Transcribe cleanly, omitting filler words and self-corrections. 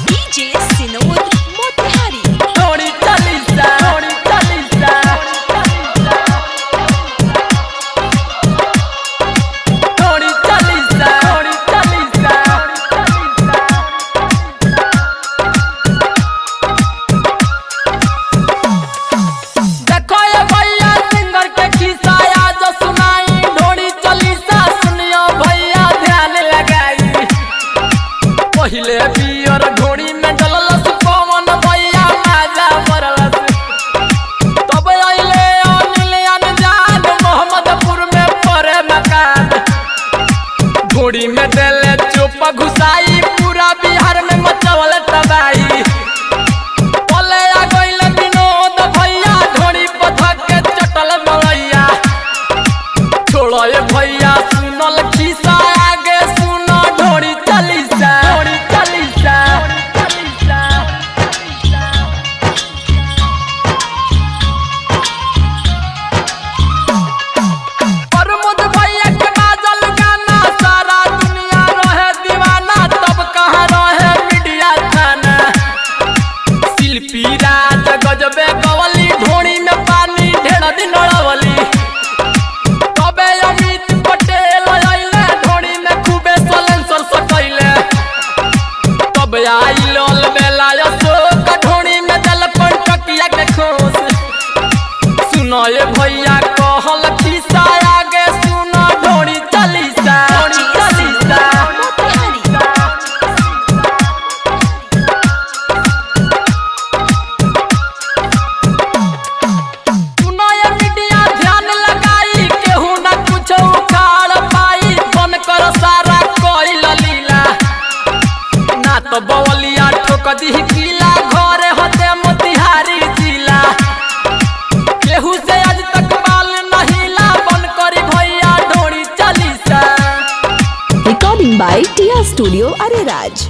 DJ सिनोर मोतिहारी। थोड़ी चालीसा थोड़ी चालीसा थोड़ी चालीसा थोड़ी चालीसा देखो ये भैया सिंगर के खिस्सा आज सुनाई। थोड़ी चालीसा सुनियो भैया ध्यान लगाई। पहिले बियर ढोड़ी में डललस पवन भैया माजा मरलस। तब आइले अनिल अनजान मोहम्मदपुर में परे मकान। ढोड़ी में देले चुप घुसाई पूरा बिहार में मचवल तबाही। बोले आ गइले विनोद भैया ढोड़ी पथक के चटल मलैया। छोड़ो ये भैया सुनल खिस्सा आगे सुनो ढोड़ी चालीसा ढोड़ी चालीसा प्रमोद भैया के बाजल गाना सारा दुनिया रहे दीवाना। तब कहाँ रहे मीडिया थाना। शिल्पी राज गजबे गवली ढोड़ी में पानी ढेर दिन अड़वली। तबे अमित पटेल आइले ढोड़ी में खूबे सलेंसर सटैले। तब आइल बेला अशोक ढोड़ी में दल पंटकिया के खोस। सुनो ये भैया कहल खिस्सा आगे सुनो ढोड़ी चालीसा ढोड़ी चालीसा सुनो ये मीडिया ध्यान लगाई। केहू ना कुछ उखाड़ पाई। बन कर सारा कोई लीला ना तो बवलिया ठोक दी किला। घरे होते मोतिहारी जिला। केहू से आज तक बाल नहीं ला। बन करी भैया ढोड़ी Chalisa. Recording by Tiya studio Areraj.